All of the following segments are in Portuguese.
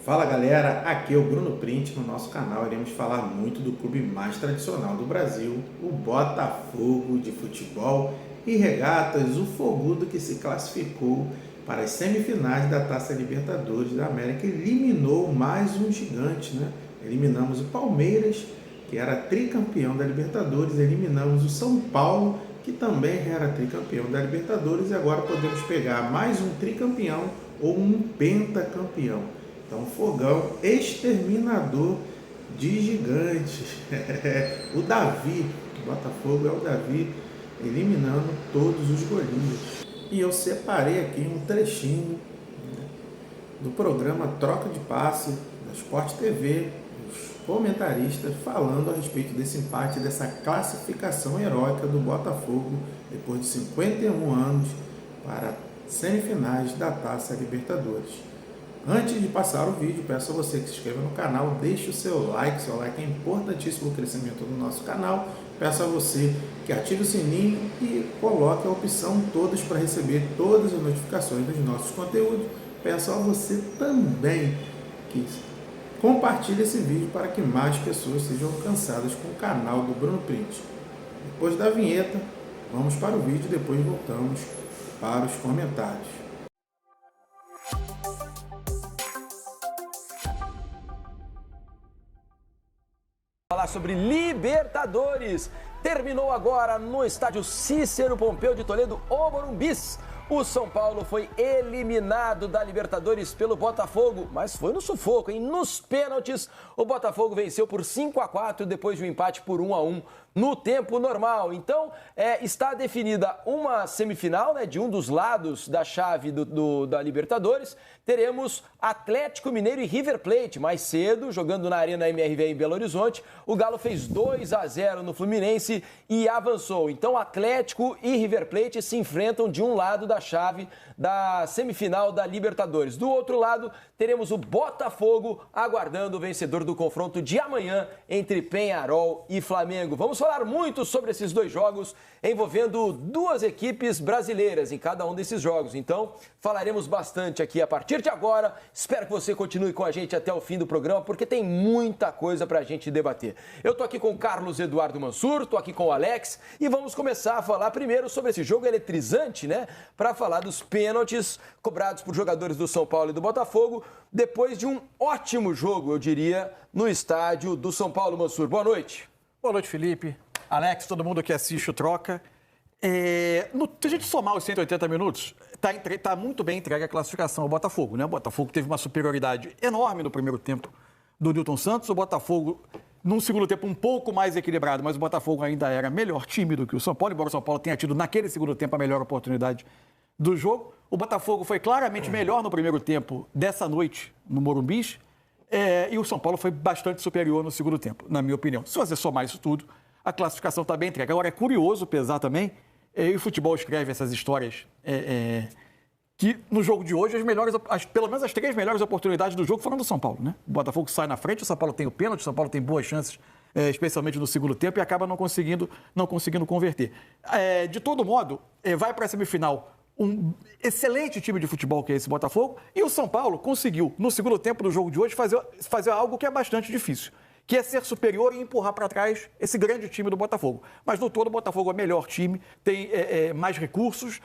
Fala galera, aqui é o Bruno Print. No nosso canal iremos falar muito do clube mais tradicional do Brasil, o Botafogo de futebol e regatas, o Fogudo, que se classificou para as semifinais da Taça Libertadores da América. Eliminou mais um gigante, né? Eliminamos o Palmeiras, que era tricampeão da Libertadores, eliminamos o São Paulo, que também era tricampeão da Libertadores, e agora podemos pegar mais um tricampeão ou um pentacampeão. Então, Fogão, exterminador de gigantes. O Davi, o Botafogo é o Davi, eliminando todos os golinhos. E eu separei aqui um trechinho, né, do programa Troca de Passe, da Sport TV, os comentaristas falando a respeito desse empate, dessa classificação heróica do Botafogo, depois de 51 anos, para semifinais da Taça Libertadores. Antes de passar o vídeo, peço a você que se inscreva no canal, deixe o seu like é importantíssimo no crescimento do nosso canal. Peço a você que ative o sininho e coloque a opção todas para receber todas as notificações dos nossos conteúdos. Peço a você também que compartilhe esse vídeo para que mais pessoas sejam alcançadas com o canal do Bruno Print. Depois da vinheta, vamos para o vídeo e depois voltamos para os comentários. Falar sobre Libertadores. Terminou agora no estádio Cícero Pompeu de Toledo, o Morumbis. O São Paulo foi eliminado da Libertadores pelo Botafogo, mas foi no sufoco, hein? Nos pênaltis, o Botafogo venceu por 5-4 depois de um empate por 1-1 no tempo normal. Então, está definida uma semifinal, né, de um dos lados da chave da Libertadores. Teremos Atlético Mineiro e River Plate mais cedo, jogando na Arena MRV em Belo Horizonte. O Galo fez 2-0 no Fluminense e avançou. Então, Atlético e River Plate se enfrentam de um lado da chave da semifinal da Libertadores. Do outro lado, teremos o Botafogo aguardando o vencedor do confronto de amanhã entre Peñarol e Flamengo. Vamos falar muito sobre esses dois jogos, envolvendo duas equipes brasileiras em cada um desses jogos. Então, falaremos bastante aqui a partir de agora. Espero que você continue com a gente até o fim do programa, porque tem muita coisa para a gente debater. Eu tô aqui com o Carlos Eduardo Mansur, tô aqui com o Alex, e vamos começar a falar primeiro sobre esse jogo eletrizante, né? Para falar dos pênaltis cobrados por jogadores do São Paulo e do Botafogo, depois de um ótimo jogo, eu diria, no estádio do São Paulo. Mansur, boa noite. Boa noite, Felipe. Alex, todo mundo que assiste o Troca. Se a gente somar os 180 minutos, está muito bem entregue a classificação ao Botafogo, né? O Botafogo teve uma superioridade enorme no primeiro tempo do Nilton Santos. O Botafogo, num segundo tempo, um pouco mais equilibrado, mas o Botafogo ainda era melhor time do que o São Paulo, embora o São Paulo tenha tido, naquele segundo tempo, a melhor oportunidade do jogo. O Botafogo foi claramente melhor no primeiro tempo dessa noite no Morumbis, e o São Paulo foi bastante superior no segundo tempo, na minha opinião. Se você somar isso tudo, a classificação está bem entregue. Agora, é curioso pesar também, e o futebol escreve essas histórias, que no jogo de hoje, pelo menos as três melhores oportunidades do jogo foram do São Paulo, né? O Botafogo sai na frente, o São Paulo tem o pênalti, o São Paulo tem boas chances, especialmente no segundo tempo, e acaba não conseguindo converter. De todo modo, vai para a semifinal um excelente time de futebol que é esse Botafogo, e o São Paulo conseguiu, no segundo tempo do jogo de hoje, fazer algo que é bastante difícil, que é ser superior e empurrar para trás esse grande time do Botafogo. Mas no todo, o Botafogo é o melhor time, tem mais recursos,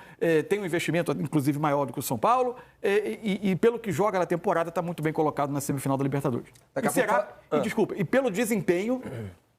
tem um investimento, inclusive, maior do que o São Paulo, e pelo que joga na temporada, está muito bem colocado na semifinal da Libertadores. E pelo desempenho,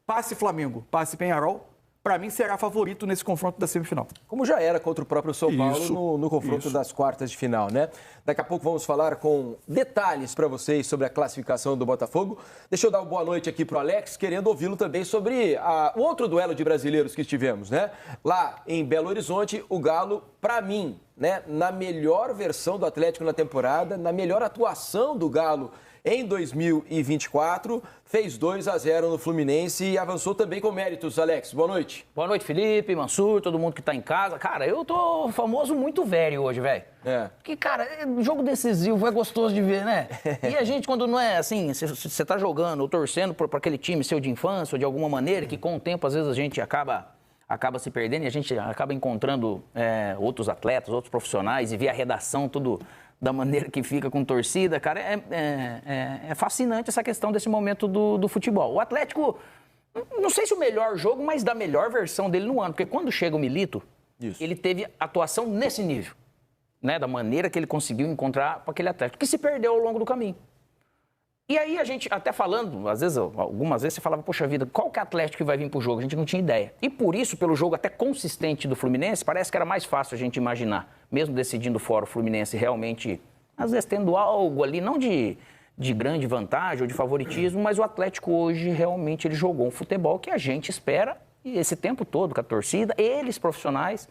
passe Flamengo, passe Peñarol, para mim, será favorito nesse confronto da semifinal. Como já era contra o próprio São Paulo no confronto das quartas de final, né? Daqui a pouco vamos falar com detalhes para vocês sobre a classificação do Botafogo. Deixa eu dar uma boa noite aqui para o Alex, querendo ouvi-lo também sobre o outro duelo de brasileiros que estivemos, né? Lá em Belo Horizonte, o Galo, para mim, né, na melhor versão do Atlético na temporada, na melhor atuação do Galo em 2024, fez 2-0 no Fluminense e avançou também com méritos. Alex, boa noite. Boa noite, Felipe, Mansur, todo mundo que tá em casa. Cara, eu tô famoso muito velho hoje, velho. Porque, cara, jogo decisivo é gostoso de ver, né? E a gente, quando não é assim, você tá jogando ou torcendo por aquele time seu de infância ou de alguma maneira, que com o tempo, às vezes, a gente acaba se perdendo e a gente acaba encontrando outros atletas, outros profissionais e vê a redação tudo da maneira que fica com torcida, cara, é fascinante essa questão desse momento do futebol. O Atlético, não sei se o melhor jogo, mas da melhor versão dele no ano, porque quando chega o Milito, ele teve atuação nesse nível, né, da maneira que ele conseguiu encontrar para aquele Atlético, que se perdeu ao longo do caminho. E aí a gente, até falando, algumas vezes você falava, poxa vida, qual que é o Atlético que vai vir pro jogo? A gente não tinha ideia. E por isso, pelo jogo até consistente do Fluminense, parece que era mais fácil a gente imaginar, mesmo decidindo fora o Fluminense realmente, às vezes tendo algo ali, não de grande vantagem ou de favoritismo, mas o Atlético hoje realmente ele jogou um futebol que a gente espera, e esse tempo todo com a torcida, eles profissionais.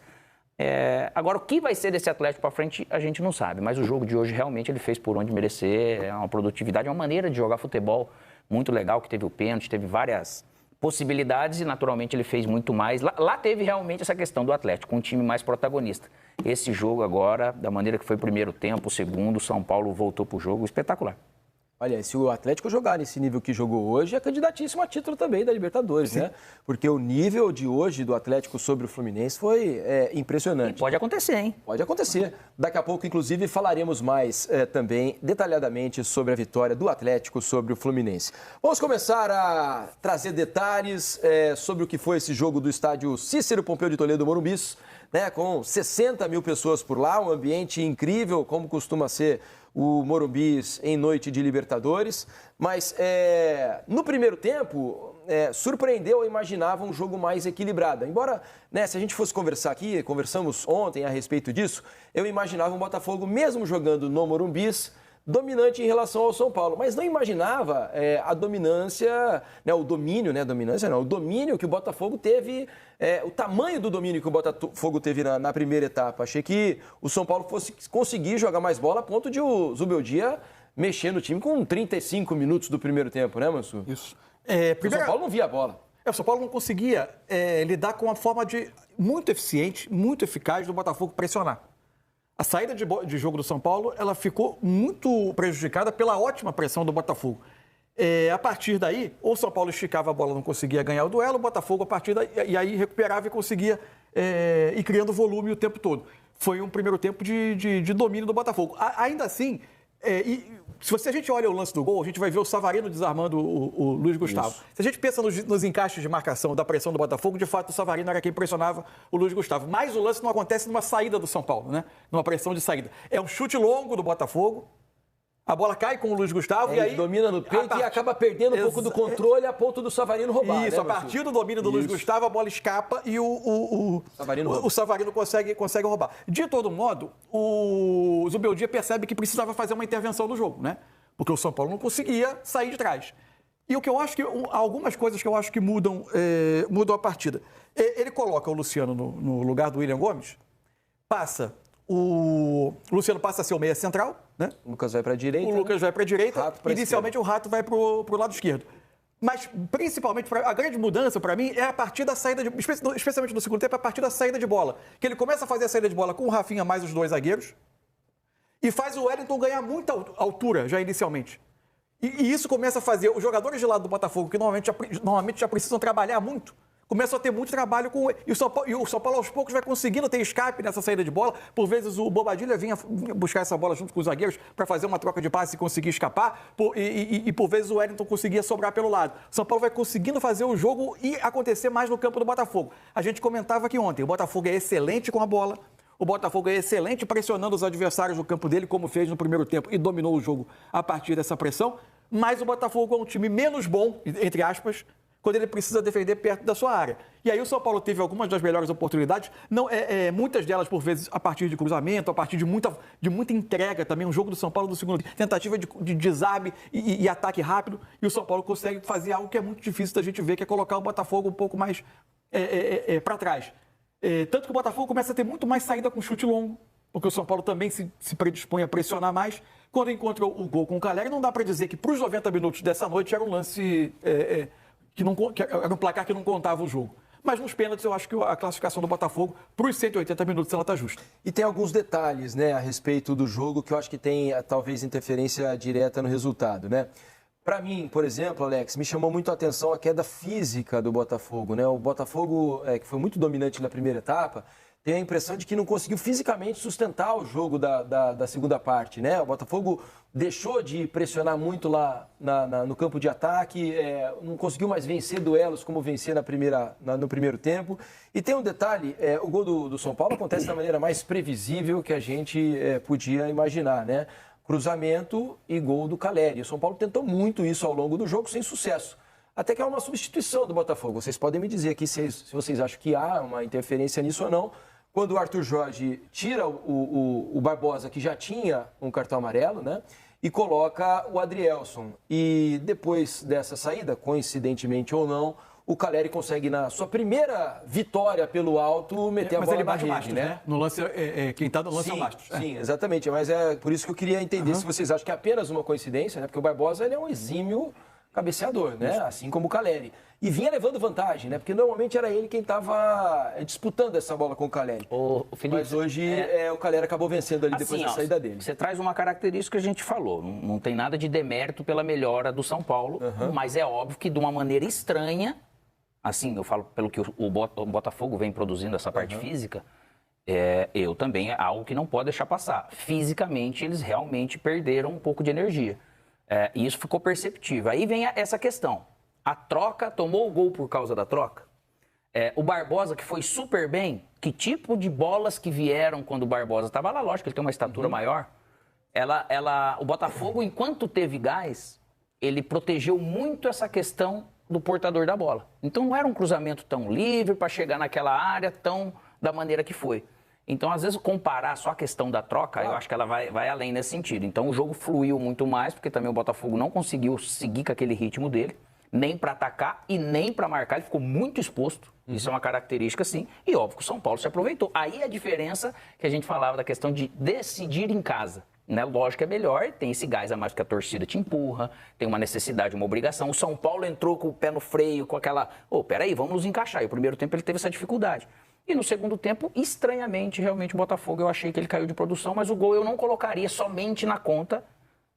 Agora, o que vai ser desse Atlético para frente, a gente não sabe. Mas o jogo de hoje, realmente, ele fez por onde merecer. É uma produtividade, é uma maneira de jogar futebol muito legal, que teve o pênalti, teve várias possibilidades e, naturalmente, ele fez muito mais. Lá teve realmente essa questão do Atlético, um time mais protagonista. Esse jogo agora, da maneira que foi o primeiro tempo, o segundo, o São Paulo voltou para o jogo, espetacular. Olha, se o Atlético jogar nesse nível que jogou hoje, é candidatíssimo a título também da Libertadores, né? Porque o nível de hoje do Atlético sobre o Fluminense foi impressionante. E pode acontecer, hein? Pode acontecer. Daqui a pouco, inclusive, falaremos mais também detalhadamente sobre a vitória do Atlético sobre o Fluminense. Vamos começar a trazer detalhes sobre o que foi esse jogo do estádio Cícero Pompeu de Toledo, Morumbi, né? Com 60 mil pessoas por lá, um ambiente incrível, como costuma ser o Morumbi em noite de Libertadores, mas no primeiro tempo surpreendeu, eu imaginava um jogo mais equilibrado. Embora, né, se a gente fosse conversar aqui, conversamos ontem a respeito disso, eu imaginava um Botafogo, mesmo jogando no Morumbi, dominante em relação ao São Paulo, mas não imaginava a dominância, né, o domínio, né, dominância não, o domínio que o Botafogo teve, o tamanho do domínio que o Botafogo teve na primeira etapa. Achei que o São Paulo fosse conseguir jogar mais bola a ponto de o Zubeldia mexer no time com 35 minutos do primeiro tempo, né, Mansur? Isso. O São Paulo não via a bola. O São Paulo não conseguia lidar com uma forma muito eficiente, muito eficaz do Botafogo pressionar. A saída de jogo do São Paulo, ela ficou muito prejudicada pela ótima pressão do Botafogo. A partir daí, ou o São Paulo esticava a bola, não conseguia ganhar o duelo, o Botafogo, a partir daí, e aí recuperava e conseguia ir criando volume o tempo todo. Foi um primeiro tempo de domínio do Botafogo. Ainda assim, se a gente olha o lance do gol, a gente vai ver o Savarino desarmando o Luiz Gustavo. Isso. Se a gente pensa nos encaixes de marcação da pressão do Botafogo, de fato o Savarino era quem pressionava o Luiz Gustavo. Mas o lance não acontece numa saída do São Paulo, né? Numa pressão de saída. É um chute longo do Botafogo, a bola cai com o Luiz Gustavo e aí... domina no peito e acaba perdendo um pouco do controle a ponto do Savarino roubar. Isso, né, a partir do domínio do Luiz Gustavo, a bola escapa e o Savarino consegue roubar. De todo modo, o Zubeldia percebe que precisava fazer uma intervenção no jogo, né? Porque o São Paulo não conseguia sair de trás. E o que eu acho que... algumas coisas que eu acho que mudam a partida. Ele coloca o Luciano no lugar do William Gomes, o Luciano passa a ser o meia central, né? O Lucas vai para a direita. O Lucas vai para a direita. Inicialmente o Rato vai para o lado esquerdo. Mas, principalmente, a grande mudança para mim é a partir da saída de... especialmente no segundo tempo, a partir da saída de bola. Que ele começa a fazer a saída de bola com o Rafinha mais os dois zagueiros e faz o Wellington ganhar muita altura já inicialmente. E isso começa a fazer os jogadores de lado do Botafogo, que normalmente já precisam trabalhar muito, começam a ter muito trabalho com ele. E o São Paulo, aos poucos, vai conseguindo ter escape nessa saída de bola. Por vezes, o Bobadilha vinha buscar essa bola junto com os zagueiros para fazer uma troca de passe e conseguir escapar. E por vezes, o Wellington conseguia sobrar pelo lado. O São Paulo vai conseguindo fazer o jogo e acontecer mais no campo do Botafogo. A gente comentava aqui ontem, o Botafogo é excelente com a bola. O Botafogo é excelente pressionando os adversários no campo dele, como fez no primeiro tempo, e dominou o jogo a partir dessa pressão. Mas o Botafogo é um time menos bom, entre aspas, quando ele precisa defender perto da sua área. E aí o São Paulo teve algumas das melhores oportunidades, muitas delas, por vezes, a partir de cruzamento, a partir de muita entrega também. Um jogo do São Paulo do segundo tempo, tentativa de desarme e ataque rápido. E o São Paulo consegue fazer algo que é muito difícil da gente ver, que é colocar o Botafogo um pouco mais para trás. Tanto que o Botafogo começa a ter muito mais saída com chute longo, porque o São Paulo também se predispõe a pressionar mais. Quando encontra o gol com o Caleri, não dá para dizer que para os 90 minutos dessa noite era um lance... que era um placar que não contava o jogo. Mas nos pênaltis eu acho que a classificação do Botafogo para os 180 minutos ela está justa. E tem alguns detalhes, né, a respeito do jogo que eu acho que tem talvez interferência direta no resultado, né? Para mim, por exemplo, Alex, me chamou muito a atenção a queda física do Botafogo, né? O Botafogo, que foi muito dominante na primeira etapa, tenho a impressão de que não conseguiu fisicamente sustentar o jogo da segunda parte, né? O Botafogo deixou de pressionar muito lá no campo de ataque, não conseguiu mais vencer duelos como vencia no primeiro tempo. E tem um detalhe, o gol do São Paulo acontece da maneira mais previsível que a gente podia imaginar, né? Cruzamento e gol do Caleri. O São Paulo tentou muito isso ao longo do jogo, sem sucesso. Até que há uma substituição do Botafogo. Vocês podem me dizer aqui se vocês acham que há uma interferência nisso ou não. Quando o Arthur Jorge tira o Barbosa, que já tinha um cartão amarelo, né? E coloca o Adrielson. E depois dessa saída, coincidentemente ou não, o Caleri consegue, na sua primeira vitória pelo alto, meter a bola na rede, Bastos, né? No lance, quem está no lance é o Bastos. Sim, exatamente. Mas é por isso que eu queria entender se vocês acham que é apenas uma coincidência, né? Porque o Barbosa ele é um exímio cabeceador, né? Assim como o Caleri. E vinha levando vantagem, né? Porque normalmente era ele quem estava disputando essa bola com o Caleri. Felipe, mas hoje o Caleri acabou vencendo ali depois da saída dele. Você traz uma característica que a gente falou. Não tem nada de demérito pela melhora do São Paulo, mas é óbvio que de uma maneira estranha, assim, eu falo pelo que o Botafogo vem produzindo essa parte física, eu também, é algo que não pode deixar passar. Fisicamente, eles realmente perderam um pouco de energia. E isso ficou perceptível. Aí vem essa questão. A troca, tomou o gol por causa da troca? O Barbosa, que foi super bem, que tipo de bolas que vieram quando o Barbosa estava lá? Lógico que ele tem uma estatura maior. O Botafogo, enquanto teve gás, ele protegeu muito essa questão do portador da bola. Então não era um cruzamento tão livre para chegar naquela área tão da maneira que foi. Então, às vezes, comparar só a questão da troca, eu acho que ela vai além nesse sentido. Então, o jogo fluiu muito mais, porque também o Botafogo não conseguiu seguir com aquele ritmo dele, nem para atacar e nem para marcar. Ele ficou muito exposto. Isso é uma característica, sim. E, óbvio, que o São Paulo se aproveitou. Aí a diferença que a gente falava da questão de decidir em casa. Né? Lógico que é melhor, tem esse gás a mais porque a torcida te empurra, tem uma necessidade, uma obrigação. O São Paulo entrou com o pé no freio, com aquela... peraí, vamos nos encaixar. E o primeiro tempo ele teve essa dificuldade. E no segundo tempo, estranhamente, realmente, o Botafogo, eu achei que ele caiu de produção, mas o gol eu não colocaria somente na conta,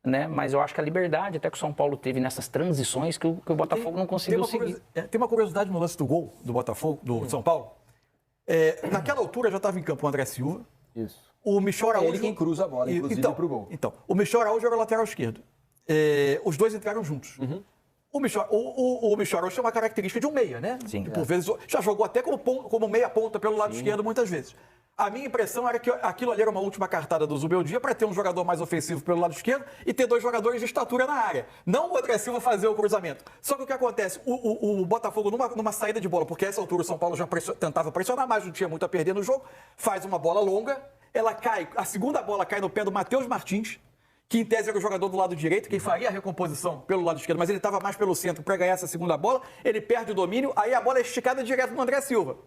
né? Mas eu acho que a liberdade até que o São Paulo teve nessas transições que o Botafogo não conseguiu seguir. Tem uma curiosidade no lance do gol do Botafogo, do São Paulo. Naquela altura já estava em campo o André Silva. Isso. O Michel Araújo... ele quem cruza a bola, inclusive, pro gol. Então, o Michel Araújo era o lateral esquerdo. Os dois entraram juntos. O Michel Araújo tem uma característica de um meia, né? Sim. Por vezes, já jogou até como meia ponta pelo lado esquerdo muitas vezes. A minha impressão era que aquilo ali era uma última cartada do Zubeldia para ter um jogador mais ofensivo pelo lado esquerdo e ter dois jogadores de estatura na área. Não o André Silva fazer o cruzamento. Só que o que acontece? O Botafogo, numa saída de bola, porque a essa altura o São Paulo já tentava pressionar, mas não tinha muito a perder no jogo, faz uma bola longa, ela cai, a segunda bola cai no pé do Matheus Martins, que em tese era o jogador do lado direito, quem faria a recomposição pelo lado esquerdo, mas ele estava mais pelo centro para ganhar essa segunda bola, ele perde o domínio, aí a bola é esticada direto no André Silva.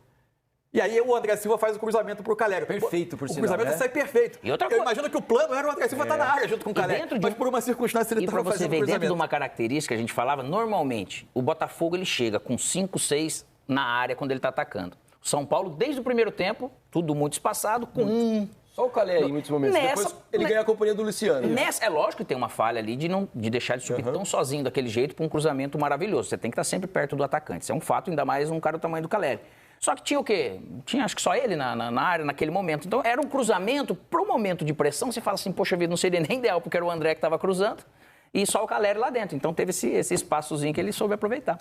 E aí o André Silva faz o cruzamento para o Caleri. Perfeito, por sinal, o cruzamento sai perfeito. Eu imagino que o plano era o André Silva estar na área junto com o Caleri, mas por uma circunstância ele estava fazendo o cruzamento. Dentro de uma característica, a gente falava, normalmente, o Botafogo ele chega com 5, 6 na área quando ele está atacando. O São Paulo, desde o primeiro tempo, tudo muito espaçado, com Só o Caleri em muitos momentos. Depois ele ganha a companhia do Luciano. É lógico que tem uma falha ali de deixar ele subir tão sozinho daquele jeito para um cruzamento maravilhoso. Você tem que estar sempre perto do atacante. Isso é um fato, ainda mais um cara do tamanho do Caleri. Só que tinha o quê? Tinha acho que só ele na área naquele momento. Então era um cruzamento, para um momento de pressão, você fala assim, poxa vida, não seria nem ideal, porque era o André que estava cruzando e só o Caleri lá dentro. Então teve esse espaçozinho que ele soube aproveitar.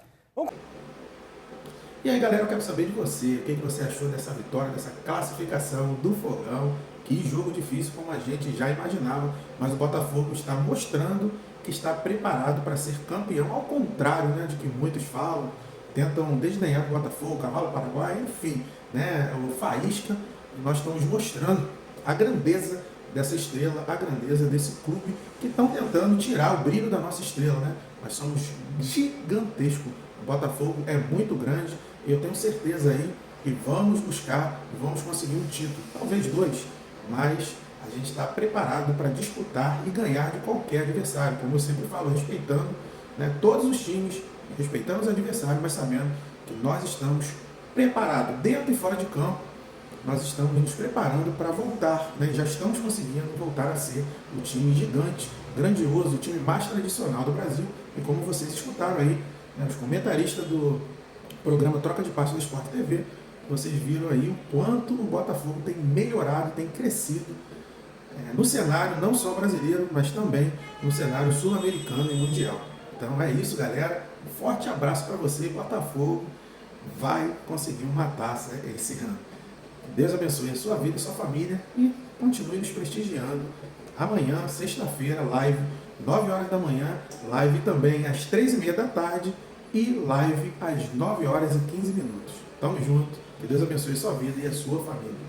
E aí, galera, eu quero saber de você, o que você achou dessa vitória, dessa classificação do Fogão. Que jogo difícil, como a gente já imaginava, mas o Botafogo está mostrando que está preparado para ser campeão, ao contrário, né, de que muitos falam, tentam desdenhar o Botafogo, o Cavalo Paraguai, enfim, né, o Faísca. Nós estamos mostrando a grandeza dessa estrela, a grandeza desse clube que estão tentando tirar o brilho da nossa estrela, né? Nós somos gigantescos, o Botafogo é muito grande e eu tenho certeza aí que vamos buscar e vamos conseguir um título, talvez 2, mas a gente está preparado para disputar e ganhar de qualquer adversário, como eu sempre falo, respeitando, né, todos os times, respeitando os adversários, mas sabendo que nós estamos preparados, dentro e fora de campo, nós estamos nos preparando para voltar, né, já estamos conseguindo voltar a ser o time gigante, grandioso, o time mais tradicional do Brasil, e como vocês escutaram aí, né, os comentaristas do programa Troca de Passos da Sport TV, vocês viram aí o quanto o Botafogo tem melhorado, tem crescido no cenário não só brasileiro, mas também no cenário sul-americano e mundial. Então é isso, galera. Um forte abraço para você. Botafogo vai conseguir uma taça esse ano. Deus abençoe a sua vida e sua família e continue nos prestigiando. Amanhã, sexta-feira, live, 9 horas da manhã, live também às 3h30 da tarde e live às 9 horas e 15 minutos. Tamo junto, que Deus abençoe a sua vida e a sua família.